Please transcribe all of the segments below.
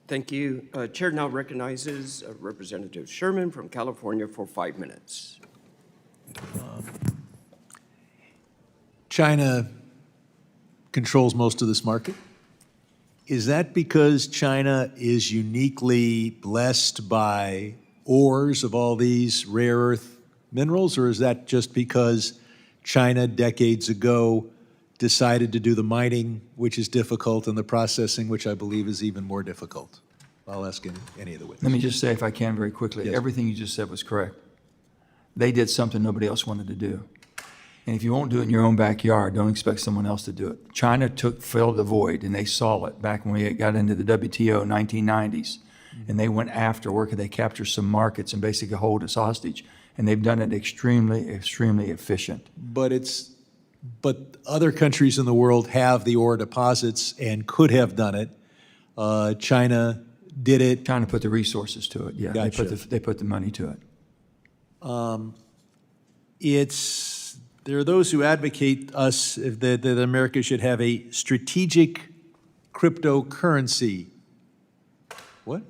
Thank you. Chair now recognizes Representative Sherman from California for 5 minutes. China controls most of this market. Is that because China is uniquely blessed by ores of all these rare earth minerals, or is that just because China decades ago decided to do the mining, which is difficult, and the processing, which I believe is even more difficult? I'll ask any of the witnesses. Let me just say, if I can, very quickly, Yes. everything you just said was correct. They did something nobody else wanted to do. And if you won't do it in your own backyard, don't expect someone else to do it. China filled the void, and they saw it back when we got into the WTO in 1990s. And they went after where could they capture some markets and basically hold us hostage. And they've done it extremely, extremely efficient. But other countries in the world have the ore deposits and could have done it. China did it. China put the resources to it, yeah. Gotcha. They put the money to it. There are those who advocate that America should have a strategic cryptocurrency. What?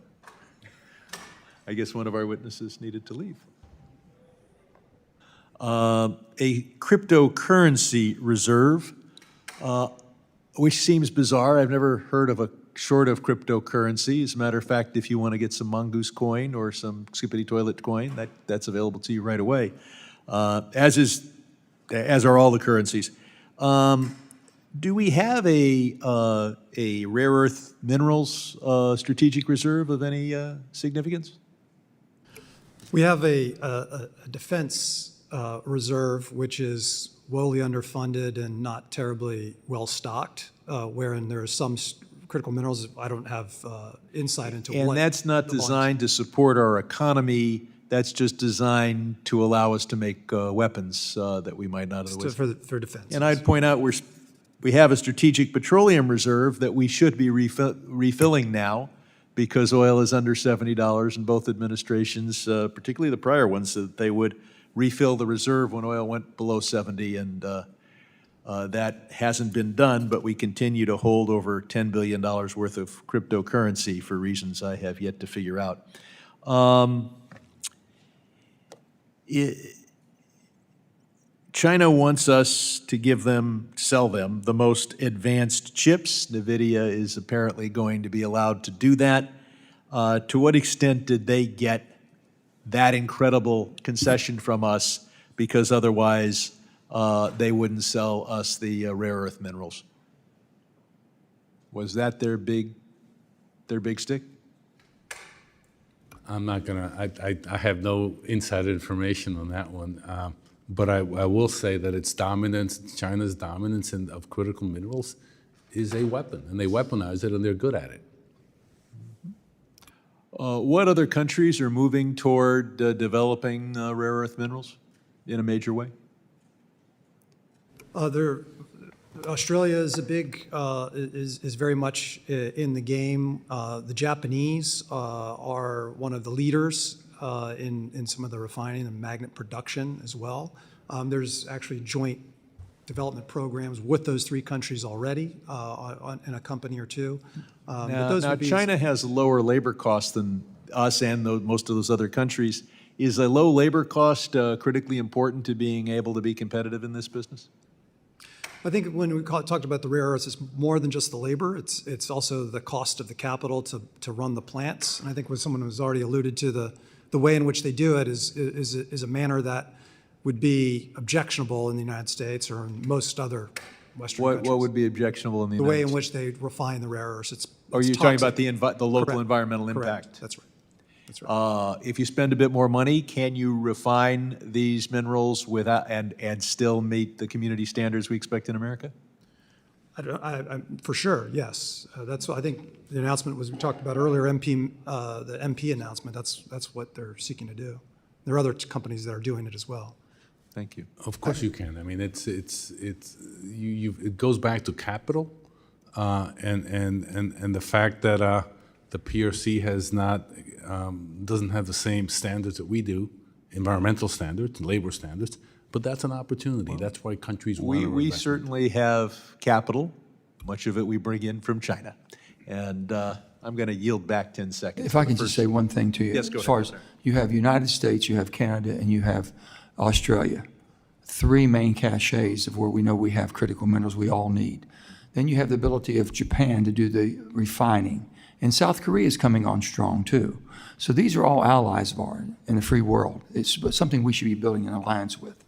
I guess one of our witnesses needed to leave. A cryptocurrency reserve, which seems bizarre. I've never heard of a short of cryptocurrency. As a matter of fact, if you want to get some mongoose coin or some Skibidi toilet coin, that's available to you right away, as are all the currencies. Do we have a rare earth minerals strategic reserve of any significance? We have a defense reserve, which is woefully underfunded and not terribly well stocked, wherein there are some critical minerals I don't have insight into. And that's not designed to support our economy. That's just designed to allow us to make weapons that we might not otherwise. For defense. And I'd point out we have a strategic petroleum reserve that we should be refilling now, because oil is under $70, and both administrations, particularly the prior ones, said that they would refill the reserve when oil went below 70, and that hasn't been done, but we continue to hold over $10 billion worth of cryptocurrency for reasons I have yet to figure out. China wants us to sell them the most advanced chips. NVIDIA is apparently going to be allowed to do that. To what extent did they get that incredible concession from us, because otherwise they wouldn't sell us the rare earth minerals? Was that their big stick? I'm not gonna, I have no inside information on that one. But I will say that its dominance, China's dominance of critical minerals is a weapon, and they weaponize it, and they're good at it. What other countries are moving toward developing rare earth minerals in a major way? Australia is a big, is very much in the game. The Japanese are one of the leaders in some of the refining and magnet production as well. There's actually joint development programs with those three countries already in a company or two. Now China has lower labor costs than us and most of those other countries. Is a low labor cost critically important to being able to be competitive in this business? I think when we talked about the rare earths, it's more than just the labor. It's also the cost of the capital to run the plants. And I think when someone has already alluded to the way in which they do it is a manner that would be objectionable in the United States or in most other Western countries. What would be objectionable in the United States? The way in which they refine the rare earths. Are you talking about the local Correct. environmental impact? Correct. That's right. That's right. If you spend a bit more money, can you refine these minerals without and still meet the community standards we expect in America? For sure, yes. That's what I think the announcement was we talked about earlier. The MP announcement. That's what they're seeking to do. There are other companies that are doing it as well. Thank you. Of course you can. I mean, it goes back to capital, and the fact that the PRC doesn't have the same standards that we do, environmental standards, labor standards, but that's an opportunity. That's why countries want to We invest. certainly have capital. Much of it we bring in from China. And I'm going to yield back 10 seconds. If I can just say one thing to you. Yes, go As far ahead, as, you have United States, you have Canada, and you have Australia. Three main caches of where we know we have critical minerals we all need. Then you have the ability of Japan to do the refining. And South Korea is coming on strong too. So these are all allies of ours in the free world. It's something we should be building an alliance with.